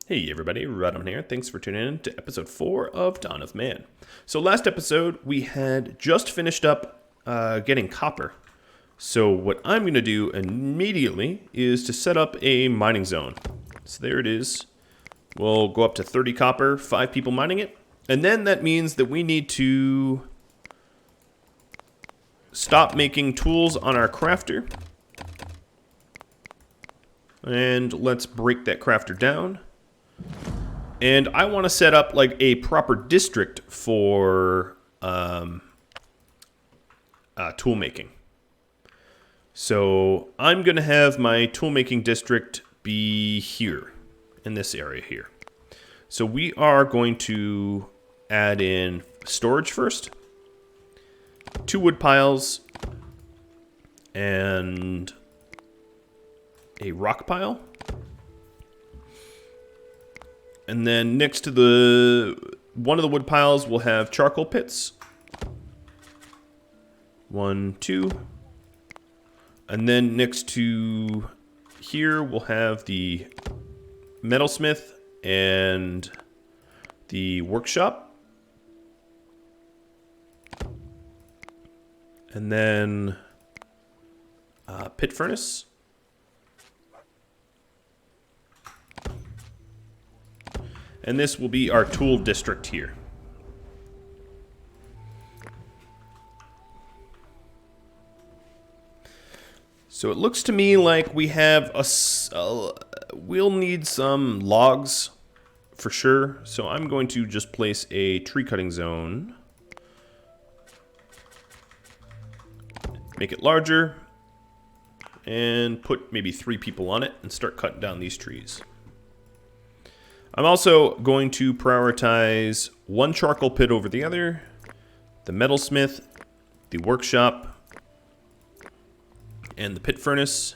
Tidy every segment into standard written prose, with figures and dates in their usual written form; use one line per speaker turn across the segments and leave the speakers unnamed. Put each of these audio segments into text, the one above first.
Hey everybody, Rhadamant here. Thanks for tuning in to episode 4 of Dawn of Man. So last episode, we had just finished up getting copper. So what I'm going to do immediately is to set up a mining zone. So there it is. We'll go up to 30 copper, 5 people mining it. And then that means that we need to stop making tools on our crafter. And let's break that crafter down. And I want to set up like a proper district for tool making. So I'm going to have my tool making district be here, in this area here. So we are going to add in storage first, 2 wood piles, and a rock pile. And then next to one of the wood piles, we'll have charcoal pits. 1, 2. And then next to here, we'll have the metalsmith and the workshop. And then pit furnace. And this will be our tool district here. So it looks to me like we have we'll need some logs for sure. So I'm going to just place a tree cutting zone. Make it larger. And put maybe 3 people on it and start cutting down these trees. I'm also going to prioritize 1 charcoal pit over the other, the metalsmith, the workshop, and the pit furnace,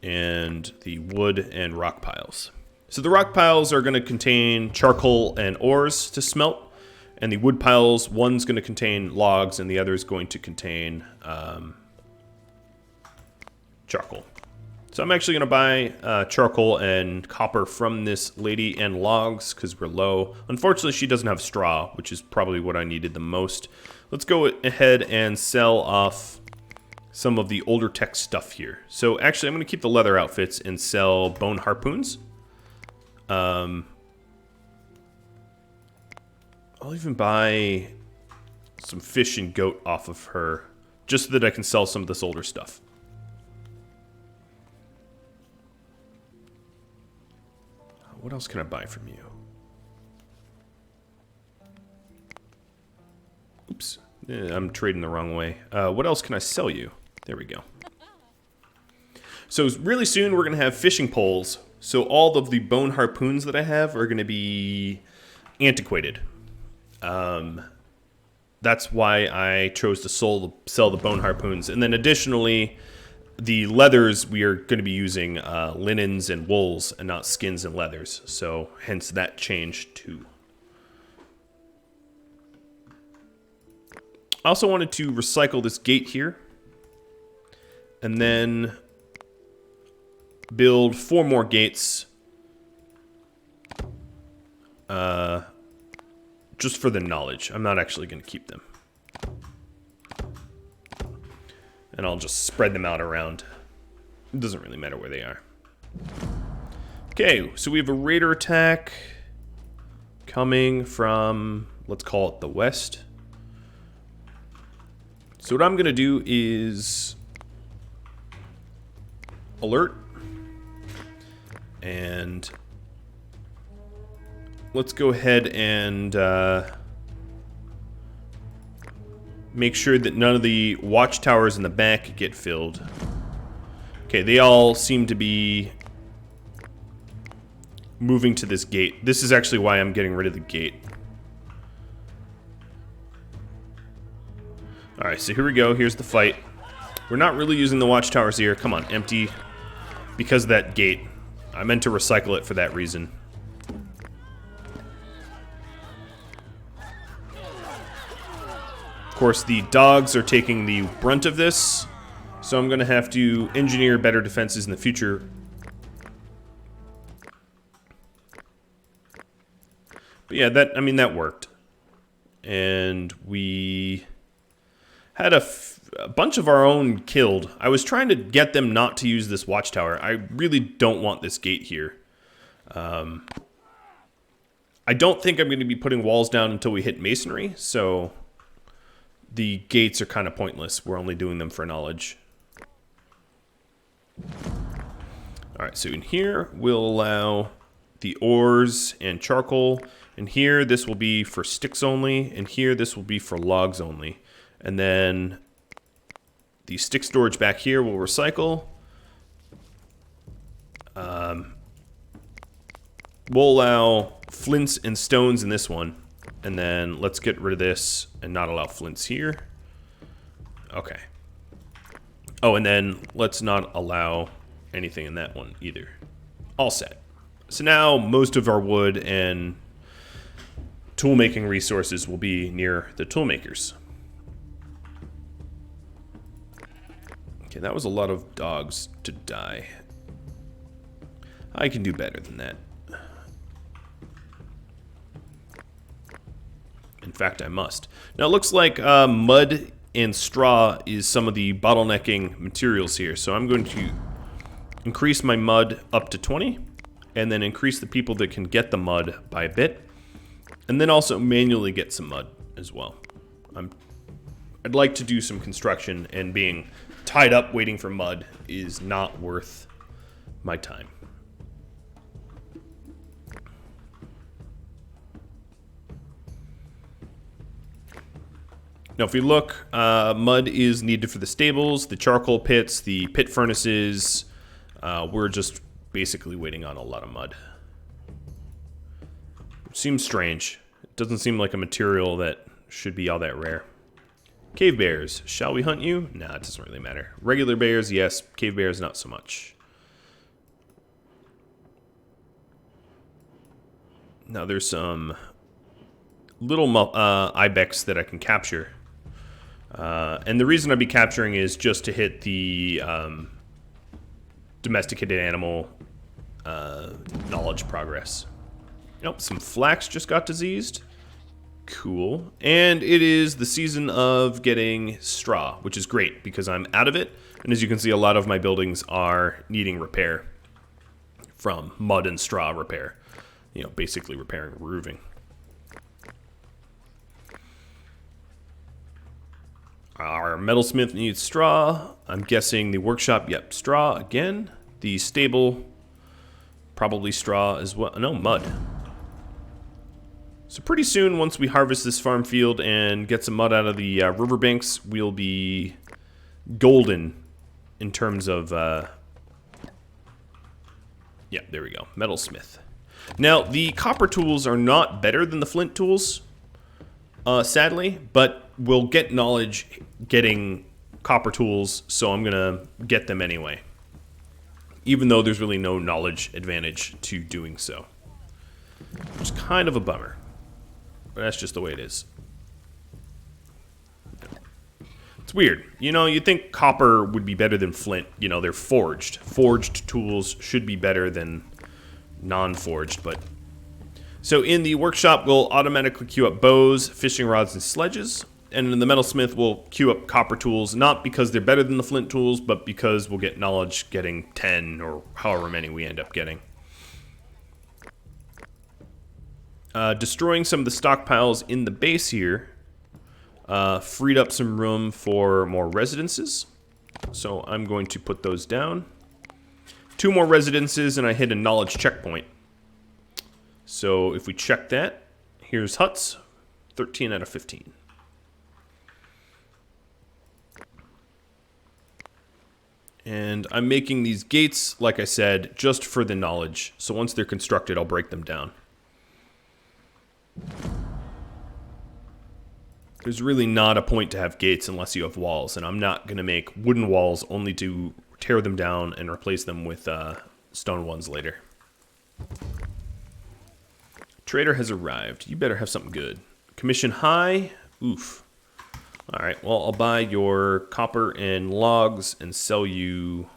and the wood and rock piles. So the rock piles are going to contain charcoal and ores to smelt, and the wood piles, one's going to contain logs and the other is going to contain charcoal. So I'm actually going to buy charcoal and copper from this lady and logs because we're low. Unfortunately, she doesn't have straw, which is probably what I needed the most. Let's go ahead and sell off some of the older tech stuff here. So actually, I'm going to keep the leather outfits and sell bone harpoons. I'll even buy some fish and goat off of her just so that I can sell some of this older stuff. What else can I buy from you? Oops. I'm trading the wrong way. What else can I sell you? There we go. So really soon we're going to have fishing poles. So all of the bone harpoons that I have are going to be antiquated. That's why I chose to sell the bone harpoons. And then additionally, the leathers, we are going to be using linens and wools and not skins and leathers. So hence that change too. I also wanted to recycle this gate here. And then build 4 more gates. Just for the knowledge. I'm not actually going to keep them. And I'll just spread them out around. It doesn't really matter where they are. Okay, so we have a raider attack coming from, let's call it the west. So what I'm going to do is alert. And let's go ahead and make sure that none of the watchtowers in the back get filled. Okay, they all seem to be moving to this gate. This is actually why I'm getting rid of the gate. Alright, so here we go. Here's the fight. We're not really using the watchtowers here. Come on, empty. Because of that gate. I meant to recycle it for that reason. Of course, the dogs are taking the brunt of this, so I'm going to have to engineer better defenses in the future. But yeah, that worked. And we had a bunch of our own killed. I was trying to get them not to use this watchtower. I really don't want this gate here. I don't think I'm going to be putting walls down until we hit masonry, so the gates are kind of pointless. We're only doing them for knowledge. Alright, so in here, we'll allow the ores and charcoal. And here, this will be for sticks only. And here, this will be for logs only. And then the stick storage back here will recycle. We'll allow flints and stones in this one. And then let's get rid of this and not allow flints here. Okay. Oh, and then let's not allow anything in that one either. All set. So now most of our wood and tool making resources will be near the tool makers. Okay, that was a lot of dogs to die. I can do better than that. In fact, I must. Now it looks like mud and straw is some of the bottlenecking materials here. So I'm going to increase my mud up to 20, and then increase the people that can get the mud by a bit, and then also manually get some mud as well. I'd like to do some construction, and being tied up waiting for mud is not worth my time. Now, if we look, mud is needed for the stables, the charcoal pits, the pit furnaces. We're just basically waiting on a lot of mud. Seems strange. It doesn't seem like a material that should be all that rare. Cave bears, shall we hunt you? Nah, it doesn't really matter. Regular bears, yes. Cave bears, not so much. Now there's some little ibex that I can capture. And the reason I'd be capturing is just to hit the domesticated animal knowledge progress. Nope, some flax just got diseased. Cool. And it is the season of getting straw, which is great because I'm out of it. And as you can see, a lot of my buildings are needing repair from mud and straw repair. You know, basically repairing roofing. Our metalsmith needs straw. I'm guessing the workshop, yep, straw again. The stable, probably straw as well. No, mud. So pretty soon, once we harvest this farm field and get some mud out of the riverbanks, we'll be golden in terms of, yeah, there we go, metalsmith. Now, the copper tools are not better than the flint tools, sadly, but we'll get knowledge getting copper tools, so I'm gonna get them anyway. Even though there's really no knowledge advantage to doing so. Which is kind of a bummer. But that's just the way it is. It's weird. You know, you'd think copper would be better than flint. You know, they're forged. Forged tools should be better than non-forged, but... So in the workshop, we'll automatically queue up bows, fishing rods, and sledges. And in the metalsmith, we'll queue up copper tools, not because they're better than the flint tools, but because we'll get knowledge getting 10 or however many we end up getting. Destroying some of the stockpiles in the base here freed up some room for more residences. So I'm going to put those down. 2 more residences and I hit a knowledge checkpoint. So if we check that, here's huts, 13 out of 15. And I'm making these gates, like I said, just for the knowledge. So once they're constructed, I'll break them down. There's really not a point to have gates unless you have walls, and I'm not going to make wooden walls only to tear them down and replace them with stone ones later. Trader has arrived. You better have something good. Commission high? Oof. Alright, well, I'll buy your copper and logs and sell you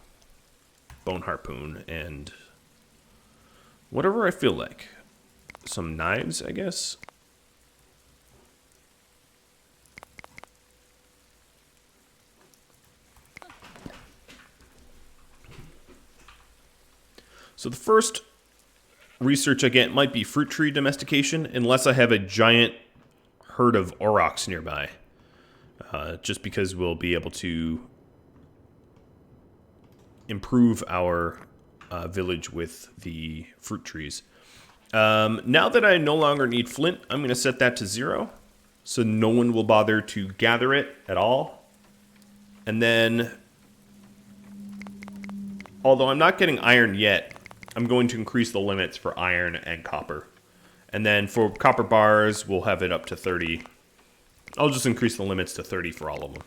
bone harpoon and whatever I feel like. some knives, I guess. So the first research I get might be fruit tree domestication, unless I have a giant herd of aurochs nearby. Just because we'll be able to improve our village with the fruit trees. Now that I no longer need flint, I'm going to set that to 0. So no one will bother to gather it at all. And then, although I'm not getting iron yet, I'm going to increase the limits for iron and copper. And then for copper bars, we'll have it up to 30. I'll just increase the limits to 30 for all of them.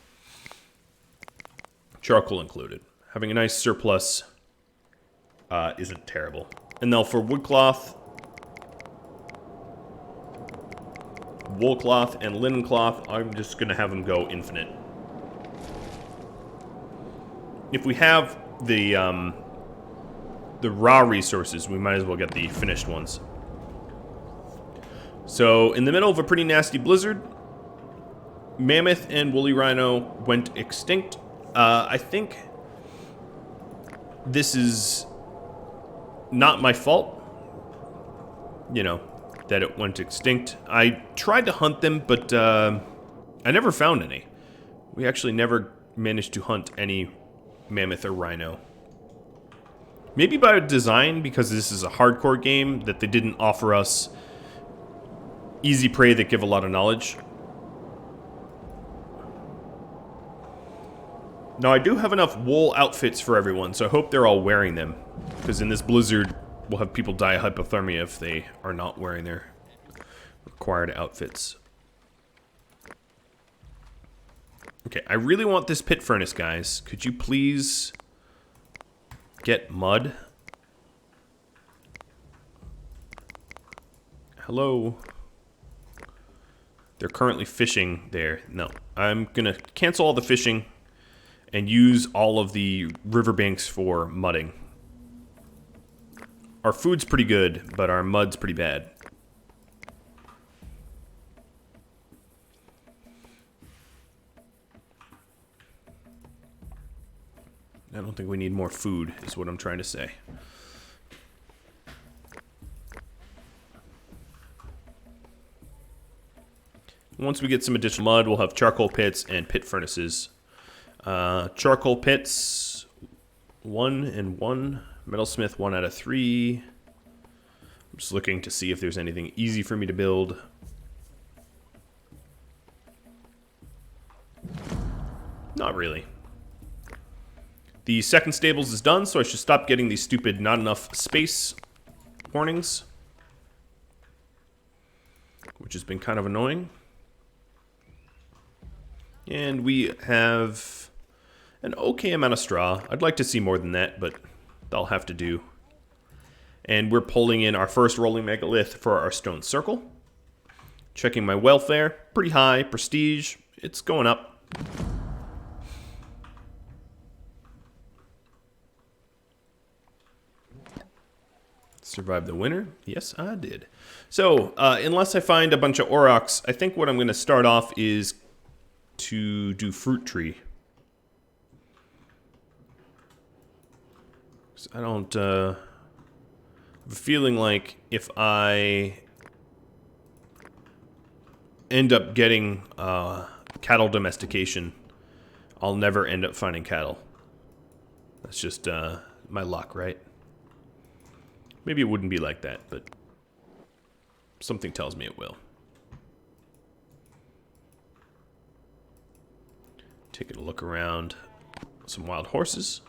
Charcoal included. Having a nice surplus isn't terrible. And now for wood cloth, wool cloth, and linen cloth, I'm just going to have them go infinite. If we have the raw resources, we might as well get the finished ones. So, in the middle of a pretty nasty blizzard, mammoth and woolly rhino went extinct. I think this is not my fault, you know, that it went extinct. I tried to hunt them, but I never found any. We actually never managed to hunt any mammoth or rhino. Maybe by design, because this is a hardcore game, that they didn't offer us easy prey that give a lot of knowledge. Now, I do have enough wool outfits for everyone, so I hope they're all wearing them. Because in this blizzard, we'll have people die of hypothermia if they are not wearing their required outfits. Okay, I really want this pit furnace, guys. Could you please get mud? Hello? They're currently fishing there. No, I'm gonna cancel all the fishing and use all of the riverbanks for mudding. Our food's pretty good, but our mud's pretty bad. I don't think we need more food, is what I'm trying to say. Once we get some additional mud, we'll have charcoal pits and pit furnaces. Charcoal pits, 1 and 1. Metalsmith, 1 out of 3. I'm just looking to see if there's anything easy for me to build. Not really. The second stables is done, so I should stop getting these stupid not enough space warnings, which has been kind of annoying. And we have an okay amount of straw. I'd like to see more than that, but that'll have to do. And we're pulling in our first rolling megalith for our stone circle. Checking my welfare. Pretty high. Prestige. It's going up. Survived the winter? Yes, I did. So, unless I find a bunch of aurochs, I think what I'm going to start off is to do fruit tree. I don't have a feeling like if I end up getting cattle domestication, I'll never end up finding cattle. That's just my luck, right? Maybe it wouldn't be like that, but something tells me it will. Taking a look around. Some wild horses.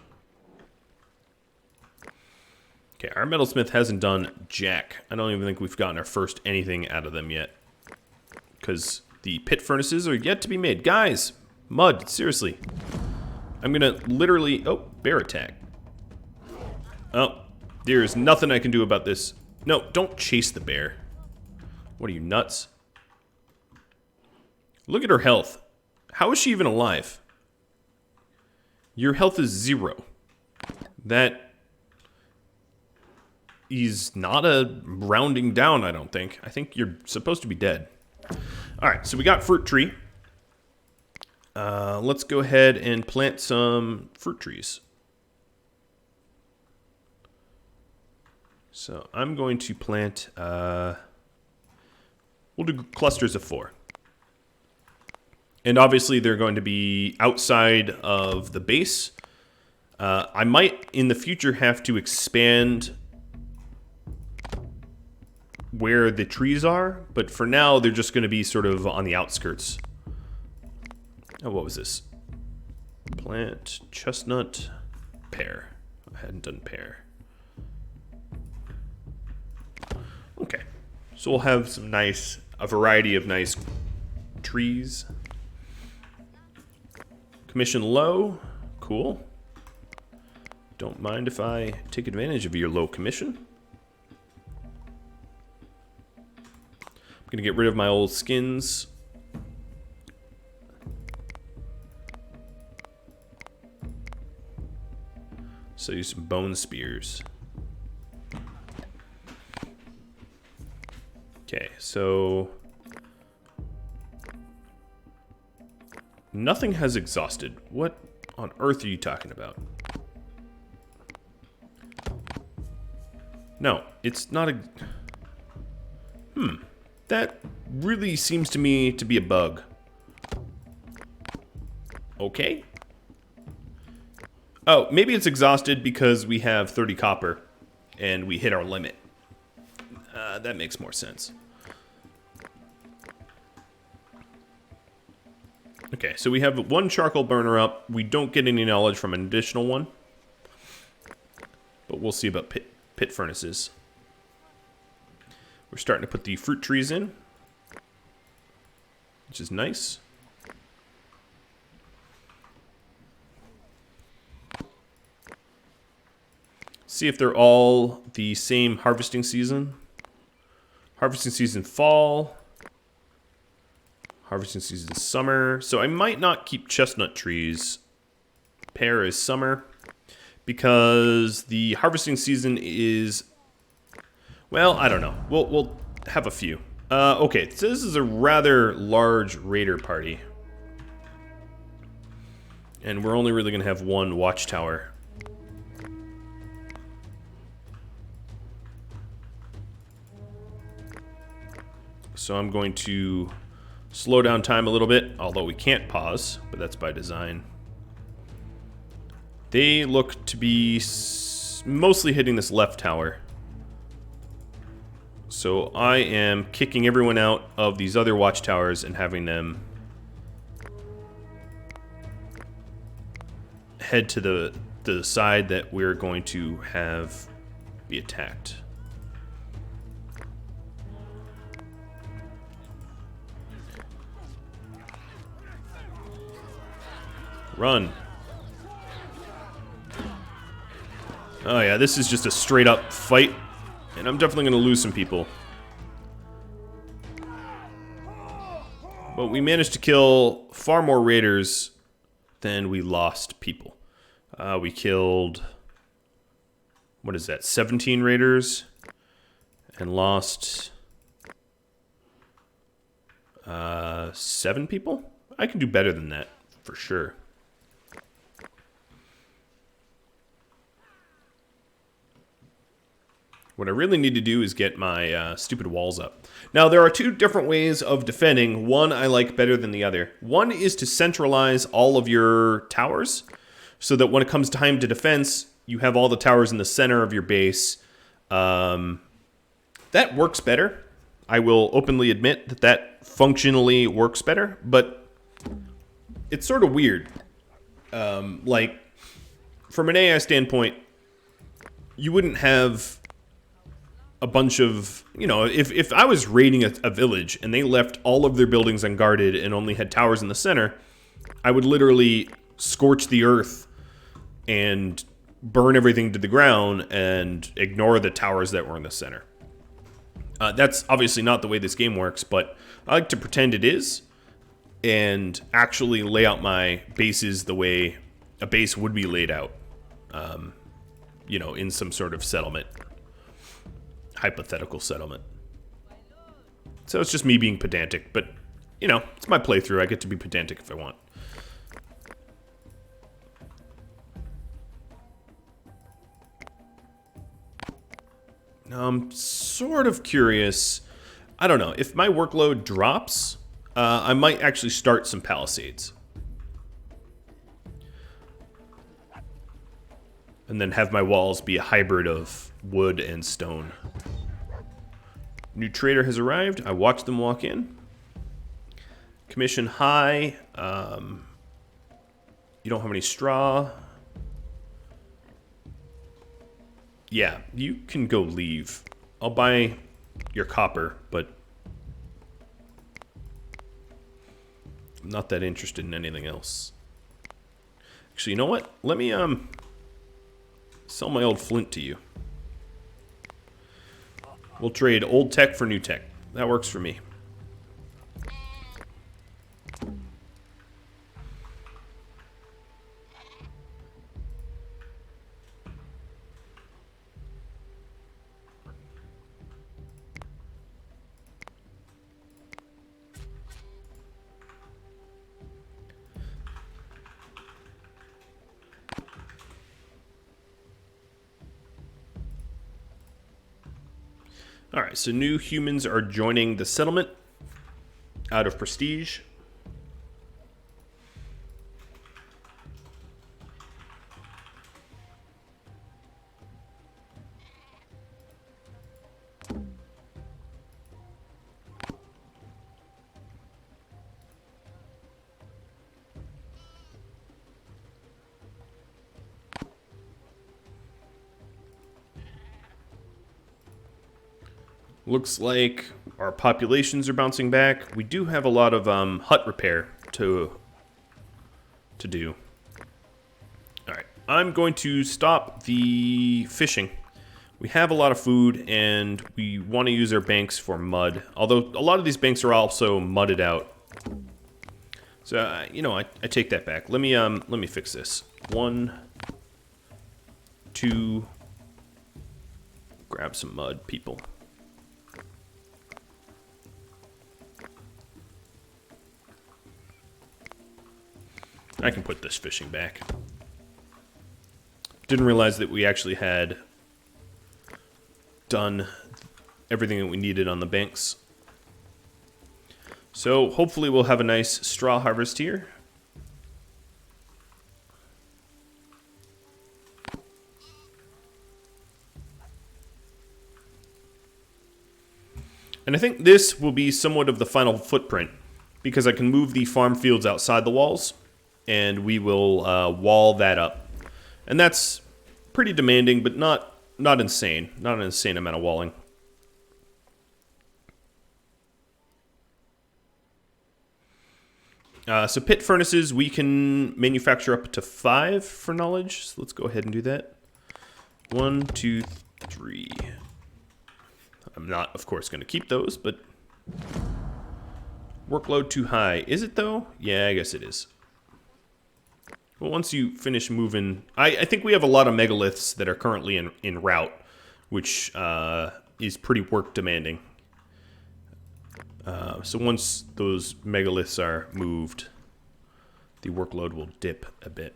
Okay, our metalsmith hasn't done jack. I don't even think we've gotten our first anything out of them yet. Because the pit furnaces are yet to be made. Guys, mud, seriously. I'm gonna literally... Oh, bear attack. Oh, there's nothing I can do about this. No, don't chase the bear. What are you, nuts? Look at her health. How is she even alive? Your health is 0. That he's not a rounding down, I don't think. I think you're supposed to be dead. All right, so we got fruit tree. Let's go ahead and plant some fruit trees. So I'm going to plant, we'll do clusters of 4. And obviously they're going to be outside of the base. I might, in the future, have to expand where the trees are, but for now they're just going to be sort of on the outskirts. Oh, what was this? Plant, chestnut, pear. I hadn't done pear. Okay, so we'll have a variety of nice trees. Commission low, cool. Don't mind if I take advantage of your low commission. I'm gonna get rid of my old skins. So use some bone spears. Okay, so nothing has exhausted. What on earth are you talking about? No, it's not a... That really seems to me to be a bug. Okay. Oh, maybe it's exhausted because we have 30 copper and we hit our limit. That makes more sense. Okay, so we have 1 charcoal burner up. We don't get any knowledge from an additional one. But we'll see about pit furnaces. We're starting to put the fruit trees in, which is nice. See if they're all the same harvesting season. Harvesting season fall. Harvesting season summer. So I might not keep chestnut trees. Pear is summer. Because the harvesting season is... Well, I don't know. We'll have a few. Okay, so this is a rather large raider party. And we're only really going to have 1 watchtower. So I'm going to slow down time a little bit, although we can't pause, but that's by design. They look to be mostly hitting this left tower. So I am kicking everyone out of these other watchtowers and having them head to the side that we're going to have be attacked. Run. Oh yeah, this is just a straight up fight, and I'm definitely going to lose some people. But we managed to kill far more raiders than we lost people. We killed, what is that, 17 raiders, and lost 7 people? I can do better than that, for sure. What I really need to do is get my stupid walls up. Now, there are 2 different ways of defending. One I like better than the other. One is to centralize all of your towers, so that when it comes time to defense, you have all the towers in the center of your base. That works better. I will openly admit that that functionally works better, but it's sort of weird. Like, from an AI standpoint, you wouldn't have a bunch of, you know, if I was raiding a village and they left all of their buildings unguarded and only had towers in the center, I would literally scorch the earth and burn everything to the ground and ignore the towers that were in the center. That's obviously not the way this game works, but I like to pretend it is and actually lay out my bases the way a base would be laid out, you know, in some sort of settlement. hypothetical settlement. So it's just me being pedantic, but, you know, it's my playthrough. I get to be pedantic if I want. Now, I'm sort of curious. I don't know. If my workload drops, I might actually start some palisades. And then have my walls be a hybrid of wood and stone. New trader has arrived. I watch them walk in. Commission high. You don't have any straw. Yeah, you can go leave. I'll buy your copper, but I'm not that interested in anything else. Actually, you know what? Let me sell my old flint to you. We'll trade old tech for new tech. That works for me. Alright, so new humans are joining the settlement out of prestige. Looks like our populations are bouncing back. We do have a lot of hut repair to do. Alright, I'm going to stop the fishing. We have a lot of food, and we want to use our banks for mud. Although, a lot of these banks are also mudded out. So, you know, I take that back. Let me fix this. 1, 2... Grab some mud, people. I can put this fishing back. Didn't realize that we actually had done everything that we needed on the banks. So hopefully we'll have a nice straw harvest here. And I think this will be somewhat of the final footprint, because I can move the farm fields outside the walls, and we will wall that up. And that's pretty demanding, but not insane. Not an insane amount of walling. So pit furnaces, we can manufacture up to 5 for knowledge. So let's go ahead and do that. 1, 2, 3. I'm not, of course, going to keep those, but... Workload too high. Is it, though? Yeah, I guess it is. Well, once you finish moving... I think we have a lot of megaliths that are currently in route, which is pretty work-demanding. So once those megaliths are moved, the workload will dip a bit.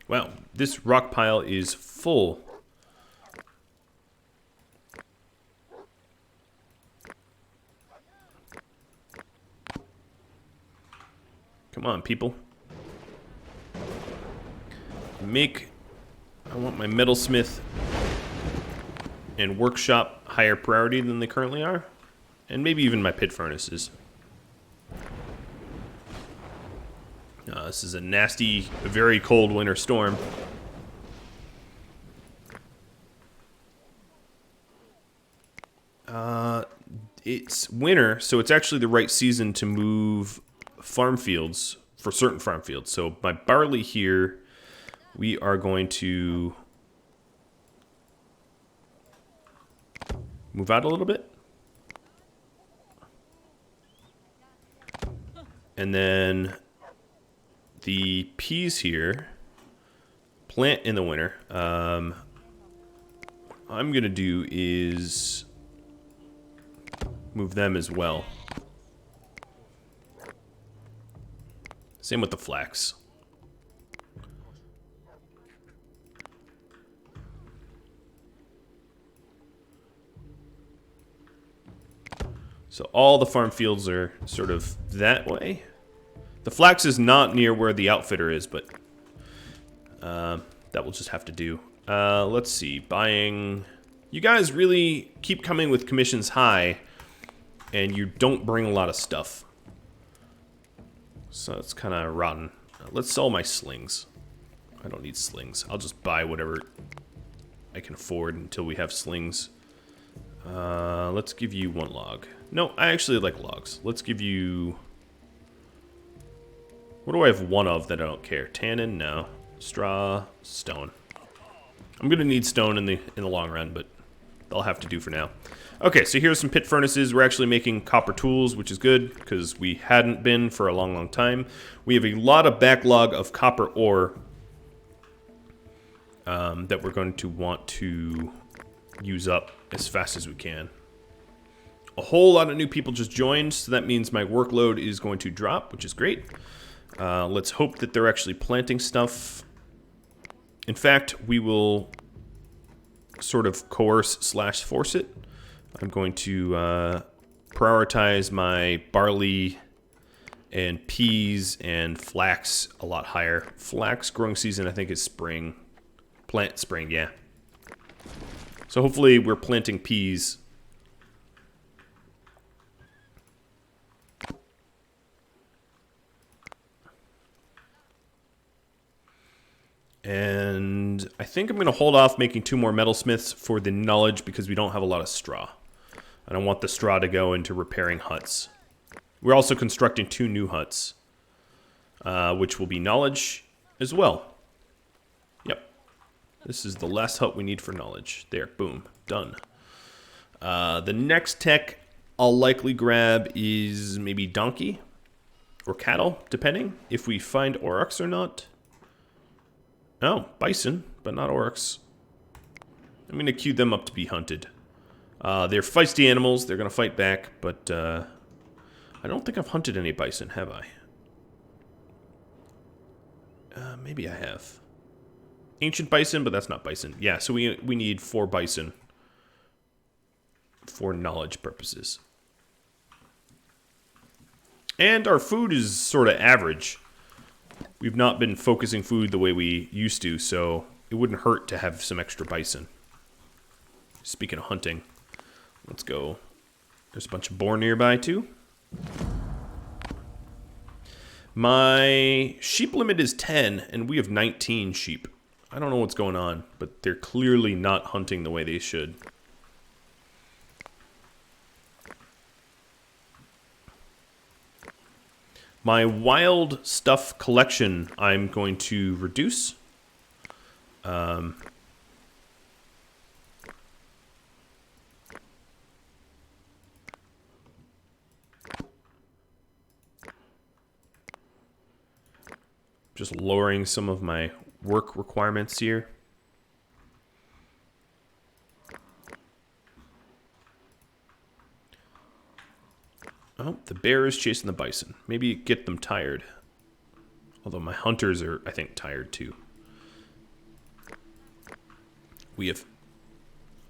Wow, this rock pile is full. Come on, people. I want my metalsmith and workshop higher priority than they currently are. And maybe even my pit furnaces. This is a nasty, very cold winter storm. It's winter, so it's actually the right season to move farm fields for certain farm fields. So my barley here, we are going to move out a little bit. And then the peas here, plant in the winter. What I'm going to do is move them as well. Same with the flax. So all the farm fields are sort of that way. The flax is not near where the outfitter is, but that will just have to do. Let's see, buying... You guys really keep coming with commissions high, and you don't bring a lot of stuff. So it's kind of rotten. Let's sell my slings. I don't need slings. I'll just buy whatever I can afford until we have slings. Let's give you 1 log. No, I actually like logs. Let's give you... What do I have 1 of that I don't care? Tannin? No. Straw? Stone. I'm gonna need stone in the long run, but they'll have to do for now. Okay, so here's some pit furnaces. We're actually making copper tools, which is good, because we hadn't been for a long, long time. We have a lot of backlog of copper ore that we're going to want to use up as fast as we can. A whole lot of new people just joined, so that means my workload is going to drop, which is great. Let's hope that they're actually planting stuff. In fact, we will sort of coerce/force it. I'm going to prioritize my barley and peas and flax a lot higher. Flax growing season, I think, is spring. Plant spring, yeah. So hopefully we're planting peas. And I think I'm going to hold off making 2 more metalsmiths for the knowledge because we don't have a lot of straw. I don't want the straw to go into repairing huts. We're also constructing 2 new huts, which will be knowledge as well. Yep. This is the last hut we need for knowledge. There, boom, done. The next tech I'll likely grab is maybe donkey or cattle, depending if we find aurochs or not. Oh, bison, but not aurochs. I'm going to queue them up to be hunted. They're feisty animals. They're going to fight back, but I don't think I've hunted any bison, have I? Maybe I have. Ancient bison, but that's not bison. Yeah, so we need 4 bison for knowledge purposes. And our food is sort of average. We've not been focusing food the way we used to, so it wouldn't hurt to have some extra bison. Speaking of hunting, let's go. There's a bunch of boar nearby, too. My sheep limit is 10, and we have 19 sheep. I don't know what's going on, but they're clearly not hunting the way they should. My wild stuff collection I'm going to reduce. Just lowering some of my work requirements here. Oh, the bear is chasing the bison. Maybe get them tired. Although my hunters are, I think, tired too. We have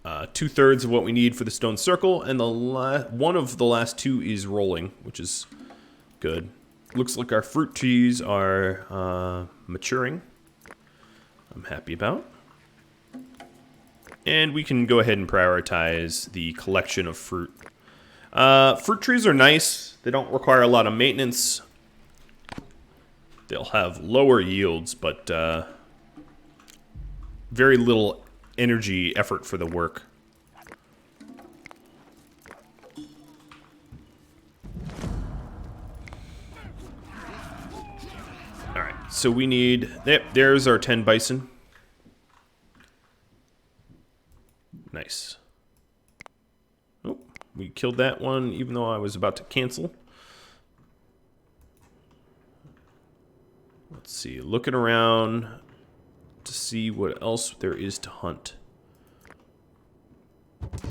2/3 of what we need for the stone circle, and one of the last 2 is rolling, which is good. Looks like our fruit trees are maturing. I'm happy about. And we can go ahead and prioritize the collection of fruit. Fruit trees are nice. They don't require a lot of maintenance. They'll have lower yields, but very little energy effort for the work. Alright, so we need... Yep, there's our 10 bison. Nice. Oh, we killed that one, even though I was about to cancel. Let's see, looking around to see what else there is to hunt.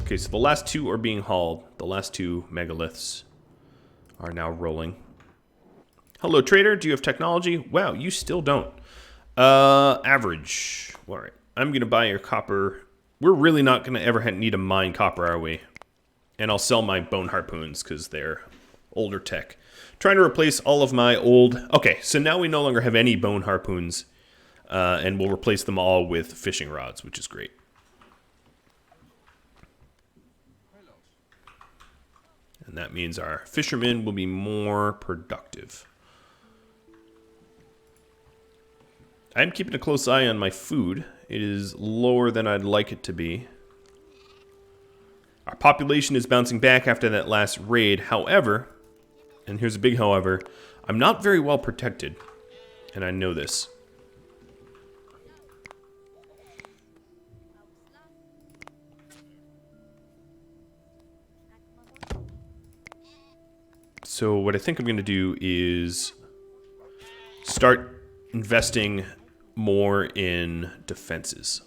Okay, so the last two are being hauled. The last two megaliths are now rolling. Hello, trader. Do you have technology? Wow, you still don't. Average. All right. I'm going to buy your copper. We're really not going to ever need to mine copper, are we? And I'll sell my bone harpoons because they're older tech. Trying to replace all of my old... Okay, so now we no longer have any bone harpoons. And we'll replace them all with fishing rods, which is great. And that means our fishermen will be more productive. I'm keeping a close eye on my food. It is lower than I'd like it to be. Our population is bouncing back after that last raid. However, and here's a big however, I'm not very well protected. And I know this. So what I think I'm going to do is start investing more in defenses.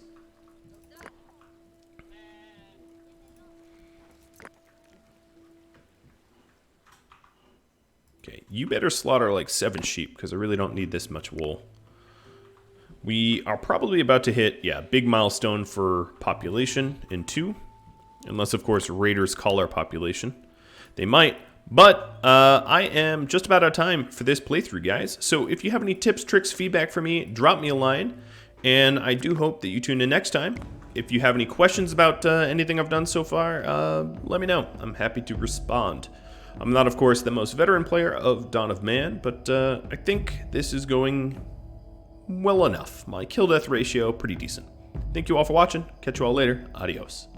Okay, you better slaughter like 7 sheep because I really don't need this much wool. We are probably about to hit, yeah, big milestone for population in 2. Unless, of course, raiders call our population. They might. But I am just about out of time for this playthrough, guys. So if you have any tips, tricks, feedback for me, drop me a line. And I do hope that you tune in next time. If you have any questions about anything I've done so far, let me know. I'm happy to respond. I'm not, of course, the most veteran player of Dawn of Man, but I think this is going well enough. My kill-death ratio, pretty decent. Thank you all for watching. Catch you all later. Adios.